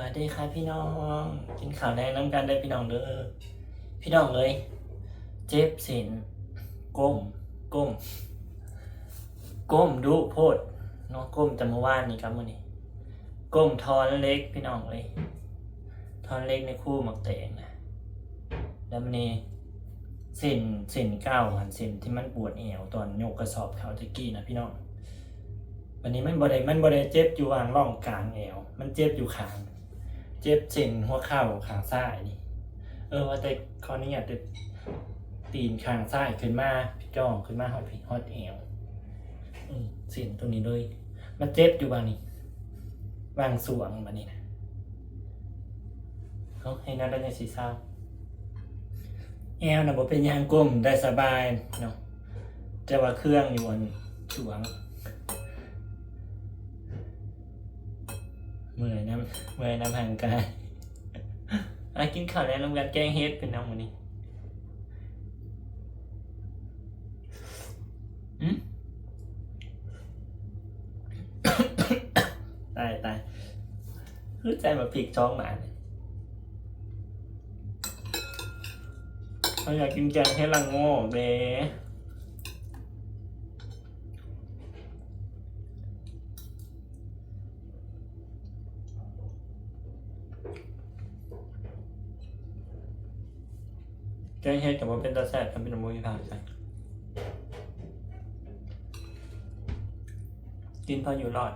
วัสดีครับพี่น้องกินข้าวแดงน้ำกันได้พี่น้องเด้อพี่น้องเลยเจ็บสินก้มก้มก้มดูโพดเนาะก้มแต่เมื่อวานนี่ครับมื้อนี้ก้มทอนเล็กพี่น้องเลยทอนเล็กในคู่หมักแตงนะแล้วมันนี่สินเก้าหันสินที่มันปวดเอวตอนโยกกระสอบเขาตะกี้นะพี่น้องวันนี้มันบ่ได้เจ็บอยู่วางร่องกลางเอวมันเจ็บอยู่ขางเจ็บเส้นหัวเข่าขางซ้ายนี่ว่าแต่ข้อนี้อยากจะตีนขางซ้ายขึ้นมาพี่จ้องขึ้นมาฮอดเอวเส้นตรงนี้เลยมันเจ็บอยู่บางนี่บางส่วงบางนี่นะเขาให้นัดได้ในสีเศร้าแอวนะบ่เป็นยางก้มได้สบายเนาะแต่ว่าเครื่องอยู่บนช่วงเมื่อยน้ำห่างกายกินข้าวแล้วน้ำกันแกงเฮ็ดเป็นน้ำมันนี้ตายคือใจแบบผิกจ้องหมาเนี่ยเขาอยากกินแกงให้ลังโง่เด้แกงเฮ็ดกับว่าเป็นตาแซ่บทำเป็นมุ้ยผ่านไปกินพออยู่รอด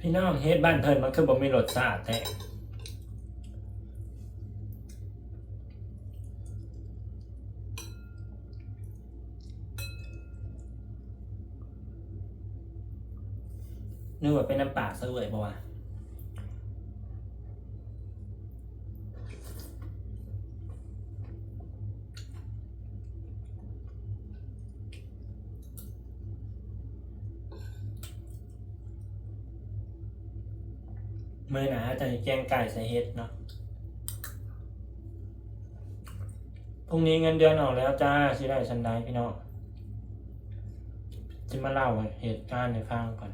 พี่น้องเฮ็ดบ้านเพิ่นมันคือบ่มีรสชาติแท้นึกว่าเป็นน้ำปลาซะเลยบ่วะมื้อหนาจะแกงไก่ใส่เฮ็ดเนาะพรุ่งนี้เงินเดือนออกแล้วจ้าสิได้ชันได้พี่น้องจะมาเล่าเหตุการณ์ให้ฟังก่อน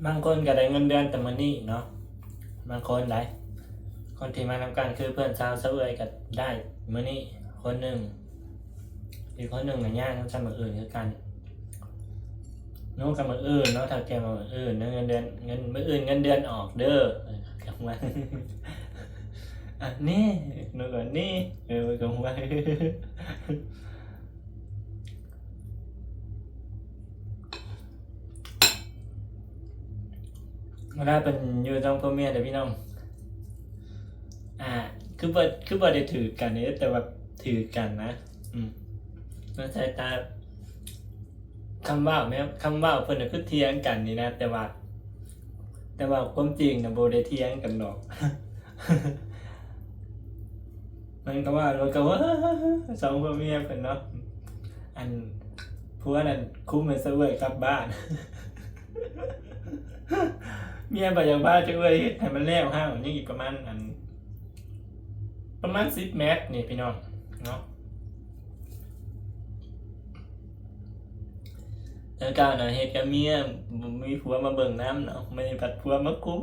บางคนก็ได้เงินเดือนแต่มื้อนี้เนาะบางคนได้คนที่มาทำการคือเพื่อนสาวเสวยก็ได้มื้อนี้คนหนึ่งอีกคนหนึ่งน่ะย่างต้องทำมื้ออื่นคือกันนู้นกับมื้ออื่นเนาะถ้าแกมามื้ออื่นเงินเดือนมื้ออื่นเงินเดือนออกเด้อกลับมาอันนี้นู้นก่อนนี่กลับมาเวลาเป็นอยู่ต้องพ่อแม่เด้อพี่น้องคือบ่ได้ถือกันนี่แต่ว่าถือกันนะมันสายตาคำว่าแม้คำว่าเพิ่นน่ะคือเถียงกันนี่นะแต่ว่าความจริงน่ะบ่ได้เถียงกันดอกมันก็ว่าสองพ่อแม่เพิ่นเนาะอันผัวนั่นคุ้มให้เสวยกลับบ้านเมียบ่อยากบ้านจะเอ้ยเฮ็ดให้มันแล้วห้างยังอีกประมาณ10 เมตรนี่พี่น้องเนาะแล้วก้าวหน้าเฮ็ดกับเมียมีผัวมาเบิ่งน้ำเนาะไม่ได้ผัดผัวมาคุ้ม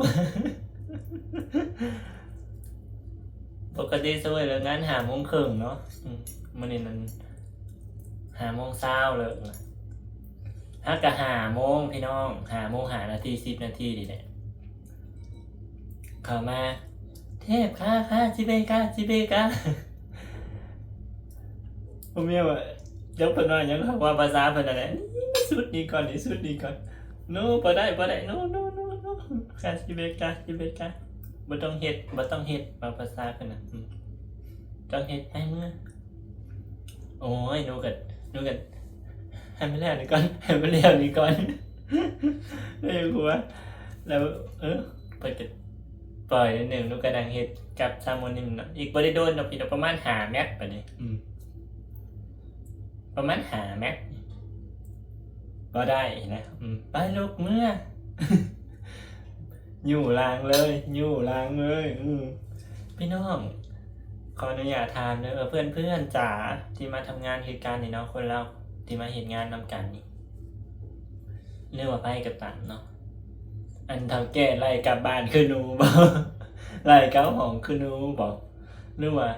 ปกติสวยแล้วงาน5:30เนาะมื้อนี้นั้น5:20เลยฮักก็5:00พี่น้อง5:00 5 นาที10 นาทีนี่แหละเข้ามาเทพค่ะจิเบกาผมเมียว่าเดี๋ยวเพิ่นว่าหยังว่าภาษาเพิ่นนั่นแหละนี่สุดนี้ก่อนโน้บ่ได้โน้ค่ะจิเบกาบ่ต้องเฮ็ดว่าภาษาเพิ่นน่ะต้องเฮ็ดให้เมื่อโอ้ยหนูก็ให้มันแล้วนี่ก่อนได้หัวแล้วเพิ่นก็ปล่อยนิดนึงหนูก็ดังเฮ็ดกับซามอนิมเนาะอีกบ่ได้โดนดอกพี่ดอกประมาณ5 เมตรปานนี้ ประมาณหาแม็กก็ได้นะไปลูกเมื่อ อยู่ลางเลยอยู่ลางเลยพี่น้องขออนุญาตถามเนอะเพื่อนจ๋าที่มาทำงานคือการนี่เนาะคนเราที่มาเห็นงานนำกันนี่เรียกว่าไปกับตันเนาะอันเท่าแก่ไล่กลับบ้านคือหนูบอก ไล่เก้าของคือหนูบอกหรือว่า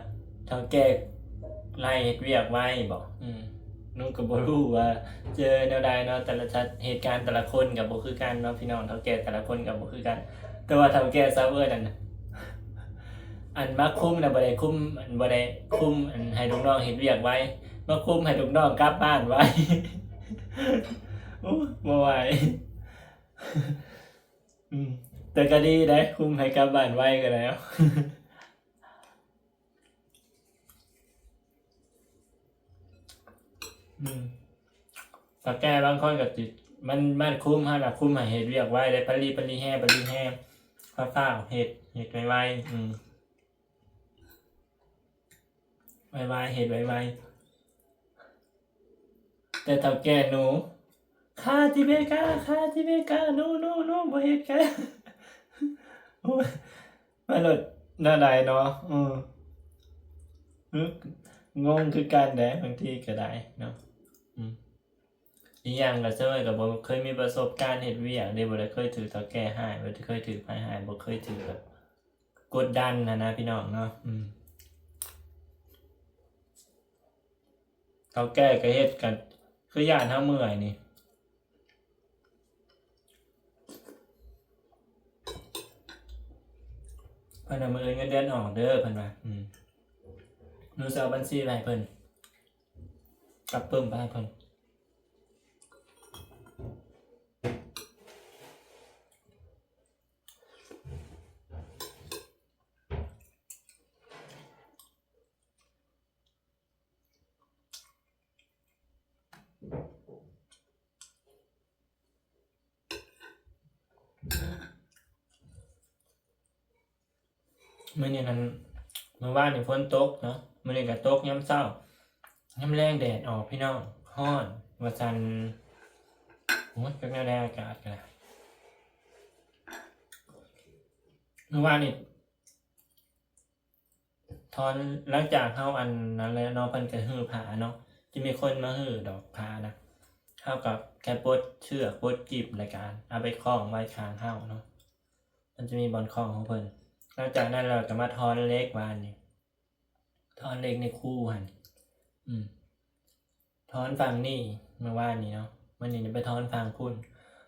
เท่าแก่ไล่เฮ็ดเวียกไว้บอกหนูก็บ่รู้ว่าเจอแนวใดเนาะแต่ละเหตุการณ์แต่ละคนกับบ่คือกันเนาะพี่น้องเท่าแก่แต่ละคนกับบ่คือกัน แต่ว่าเท่าแก่ซาเวอร์นั่นน่ะอันมาคุมน่ะบ่ได้คุมอันบ่ได้คุมอันให้ลูกน้องเฮ็ดเวียกไว้มาคุมให้ลูกน้องกลับบ้านไว้ โอ้บ่ไหว แต่ก็ดีได้คุมให้กลับบ้านไว้ก็แล้ว ถ้าแก้บางคนก็ติดมันคุ้มฮะล่ะคุ้มให้เฮ็ดเวียกไว้ได้ปรีแห้ฟ้าวๆเฮ็ดไวเฮ็ดไวแต่ถ้าแก้หนูคาจิเบกาหนูบ่เฮ็ดแค่ โอ้ยมาโลดหน้าใดเนาะงงคือกันแหละบางทีก็ได้เนาะอีกอย่างก็เจ้ยก็บ่เคยมีประสบการณ์เฮ็ดเวียกเด้บ่ได้เคยถือเฒ่าแก่ร้ายบ่ได้เคยถือไผร้ายบ่เคยถือแบบกดดันนะพี่น้องเนาะเฒ่าแก่ก็เฮ็ดกันคือย้านเฮาเมื่อยนี่เพิ่นน่ะมื้ออื่นเงินเดือนออกเด้อเพิ่นว่าหนูสิเอาบัญชีไปให้เพิ่นกับปึ้มไปให้เพิ่นมื้อนี้นั้นเมื่อวานนี่ฝนตกเนาะมื้อนี้ก็ตกยามเช้ายามแลงแดดออกพี่น้องร้อนว่าซั่นโอ้ยจักแนวใดอากาศก็เมื่อวานนี่ถอนหลังจากเฮาอันนั้นแล้วเนาะเพิ่นก็ฮื้อผ้าเนาะจะมีคนมาฮื้อดอกผ้านะเฮากับแค่ปลดเชือกปลดกีบรายการเอาไปคล้องไว้ข้างเฮาเนาะมันจะมีบอนคล้องของเพิ่นหลังจากนั้นเราก็มาถอนเหล็กวานนี่ถอนเหล็กในคู่หั่นถอนฝั่งนี้เมื่อวานนี้เนาะมื้อนี้ไปถอนฝั่งพุ่น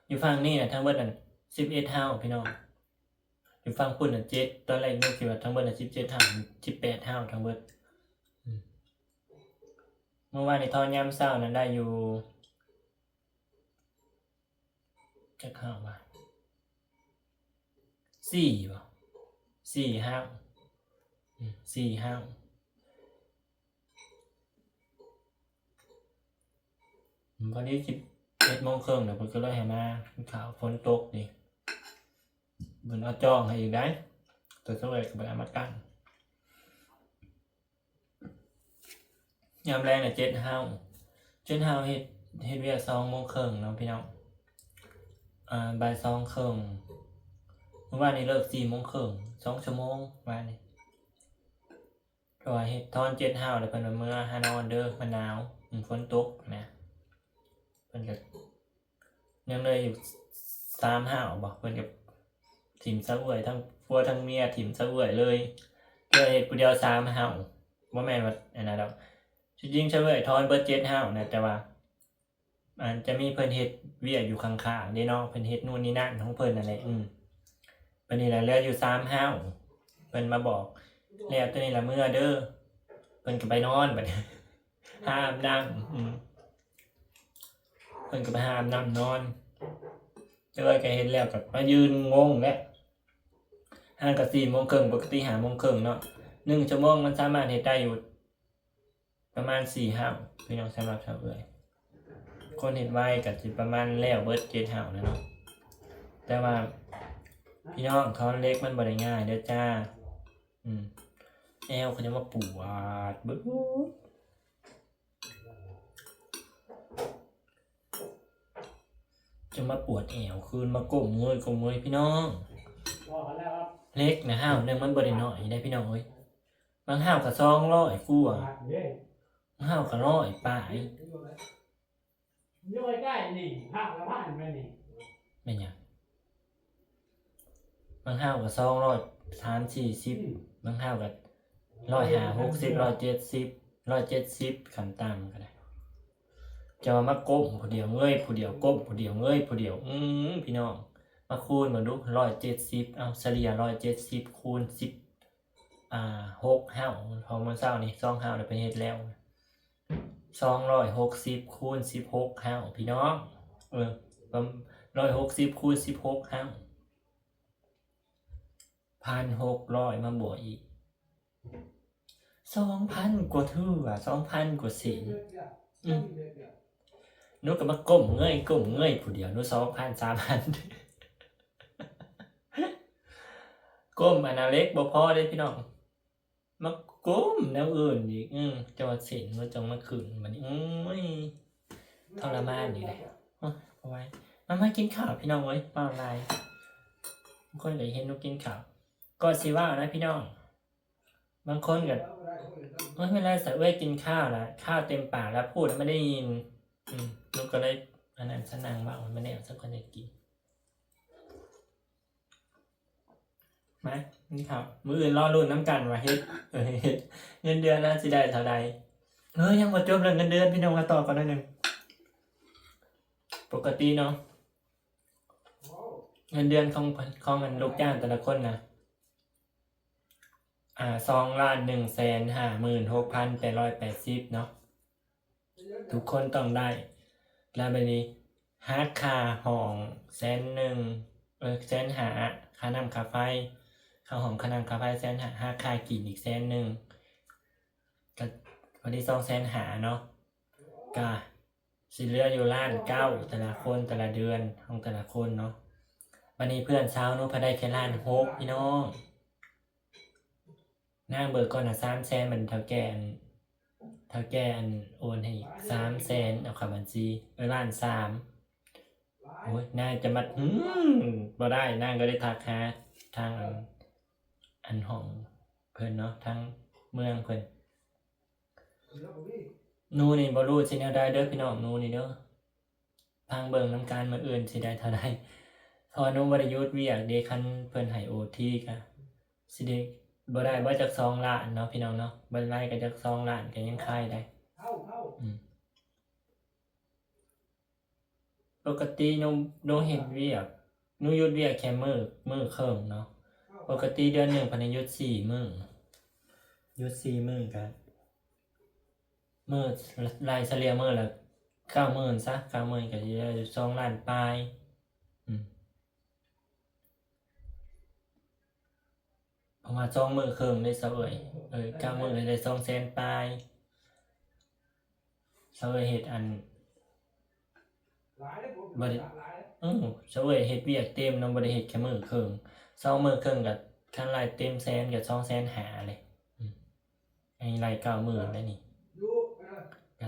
อยู่ฝั่งนี้น่ะทั้งเบิดนั่น11เฮาพี่น้องอยู่ฝั่งพุ่นน่ะ7ตอนแรกนึกสิว่าทั้งเบิดน่ะ17เฮา18เฮาทั้งเบิดเมื่อวานนี้ถอนยามเช้านั้นได้อยู่จักเฮาว่า4บ่4เฮา4เฮาพอดี11:30น่ะเพิ่นก็เลยให้มาข่าวฝนตกนี่เพิ่นเอาจ้องให้อีกได้ตัวเสวยก็บ่ได้มากั้นยามแรงน่ะ7เฮาเฮ็ดเวียก2:30เนาะพี่น้องบ่าย2:30เมื่อวานนี้เลิก4:30 2ชั่วโมงว่านี่เพราะว่าเฮ็ดตอน7เฮาแล้วเพิ่นว่าเมื่อหานอนเด้อมันหนาวฝนตกนะเพิ่นก็ยังเหลืออยู่3เฮาบ่เพิ่นก็ถิ่มซะเวยทั้งผัวทั้งเมียถิ่มซะเวยเลยเหลือเฮ็ดผู้เดียว3เฮาบ่แม่นว่าอันนั้นดอกจริงๆซะเวยถอนเบิด7เฮานะแต่ว่ามันจะมีเพิ่นเฮ็ดเวียกอยู่ข้างๆเด้เนาะเพิ่นเฮ็ดนู่นนี่นั่นของเพิ่นนั่นแหละบัดนี้ล่ะเหลืออยู่3เฮาเพิ่นมาบอกแล้วตัวนี้ล่ะเมื่อเด้อเพิ่นก็ไปนอนบัดนี้หาอาบน้ำเพิ่นก็ไปหาอาบน้ำนอนเจอก็เฮ็ดแล้วก็มายืนงงแล้วห่างกับ4:30ปกติ5:30เนาะ1ชั่วโมงมันสามารถเฮ็ดได้อยู่ประมาณ4เฮาพี่น้องสำหรับชาวเอ่ยคนเฮ็ดไวก็สิประมาณแล้วเบิด7เฮานะเนาะแต่ว่าพี่น้องถอนเหล็กมันบ่ได้ง่ายเด้อจ้าแอวเขาจะมาปวดบึ้ด จะมาปวดแอวคืนมาก้มเงยพี่น้อง รอกันแล้วครับ เล็กนะห้าวหนึ่งมันบริน้อยได้พี่น้องเอ้ยบางห้าวกับ200กู้อ่ะ เย้ บางห้าวกับ100ป่าย อยู่ใกล้ๆนี่ห้างละบ้านไปนี่ ไม่นหยังบางห้าวกับ230 40บางห้าวกับ150 170 170ขันต่ำก็ได้จะมาก้มผู้เดียวเงยผู้เดียวก้มผู้เดียวเงยผู้เดียวพี่น้องมาคูณมาดู170เอาเฉลี่ย170คูณ6ห้าวพอมันเศร้านี่2ห้าวเดี๋ยวไปเฮ็ดแล้ว260คูณ16ห้าวพี่น้อง160คูณ16ห้าว1,600มาบวกอีก2,000กว่าทื่อ2,000กว่าสินนุก็มาก้มเงยผู้เดียวนุ2,000 3,000ก้มอันนาเล็กบ่พอได้พี่น้องมาก้มแนวอื่นอีกจังหวัดศิลป์มาจังมาขึ้นมันทรมานอยู่เลยเอาไว้มากินข้าวพี่น้องเว้ยมาอะไรบางคนก็เห็นนุกินข้าวก็สิว่านะพี่น้องบางคนก็ไม่เป็นไรใส่เว้ยกินข้าวแล้วข้าวเต็มปากแล้วพูดแล้วไม่ได้ยินนุก็เลยอันนั้นสนั่งบ้างไม่ได้เอาสักคนจะกินมานี่ครับมืออื่นรอรุ่นน้ำกันว่าเฮ็ดเงินเดือนน่าสิได้เท่าใดยังบ่จบเรื่องเงินเดือนพี่น้องมาต่อกันหน่อยหนึงปกติเนาะเงินเดือนของมันลูกจ้างแต่ละคนนะ2,156,880เนาะทุกคนต้องได้แล้วบัดนี้หักค่าห้อง100,000150,000ค่าน้ำค่าไฟค่าห้องค่าน้ำค่าไฟ150,000หักค่ากินอีก100,000ก็วันที่250,000เนาะก็สิเหลืออยู่1,900,000แต่ละคนแต่ละเดือนของแต่ละคนเนาะวันนี้เพื่อนเช้านุพอได้แค่1,600,000พี่น้องนางเบิกก่อนนะ300,000มันเท่าแก่โอนให้อีก300,000เอาเข้าบัญชี1,300,000โอ้ยนางจะมาบ่ได้นางก็ได้ทักหาทางอันห้องเพิ่นเนาะทางเมืองเพิ่นนูนี่บ่รู้สิแนวใดเด้อพี่น้องนูนี่เด้อทางเบิ่งนำการมื้ออื่นสิได้เท่าใดพอนูบ่ได้หยุดเวียกเด้คันเพิ่นให้ OT ก็สิได้บ่ได้บ่จัก2 ล้านเนาะพี่น้องเนาะบ่ได้ก็จัก2 ล้านก็ยังคายได้ปกตินูเฮ็ดเวียกนูหยุดเวียกแค่มื้อครึ่งเนาะปกติเดือนหนึ่งพันหยุด4 มื้อหยุด4 มื้อกันมื้อรายเฉลี่ยมื้อละ90,000ซะ90,000ก็สิได้2 ล้านปลายประมาณ2 มื้อครึ่งได้ซะ9 มื้อได้200,000ปลายเซาเฮ็ดอันบ่ได้เซาเฮ็ดเวียกเต็มเนาะบ่ได้เฮ็ดแค่มื้อครึ่ง2 มื้อครึ่งก็คันรายเต็มแสนก็250,000เลยอันนี้ราย90,000ได้นี่ก็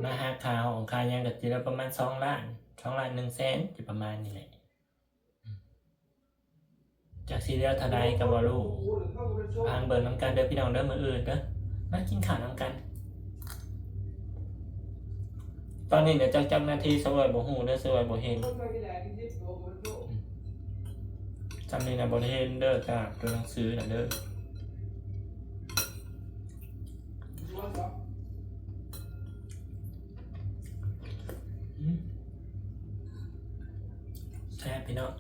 มาหาค่าห้องค่าหยังก็สิได้ประมาณ2 ล้าน100,000สิประมาณนี้แหละจากสิเหลือเท่าใดก็บ่รู้ทางเบิ่งนำกันเด้อพี่น้องเด้อมื้ออื่นเด้อมากินข้าวนำกันตอนนี้เดี๋ยวจักนาทีสวยบ่ฮู้เด้อสวยบ่เห็นจำนี่นะบ่ได้เห็นเด้อจ้าตัวหนังสือน่ะเด้อแซ่บพี่น้อง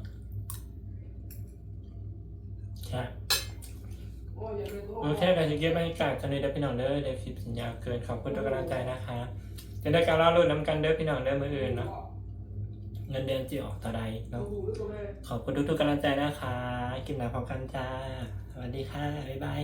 แซ่บโอเคก็จะเก็บบรรยากาศกันเลยเด้อพี่น้องเด้อได้คลิปสัญญาเกินขอบคุณทุกกำลังใจนะคะจะได้การเล่ารุ่นน้ำกันเด้อพี่น้องเด้อมื้ออื่นเนาะเงินเดือนจะออกเท่าใดเนาะขอบคุณทุกกำลังใจนะคะคลิปหน้าพบกันจ้าสวัสดีค่ะบ๊ายบาย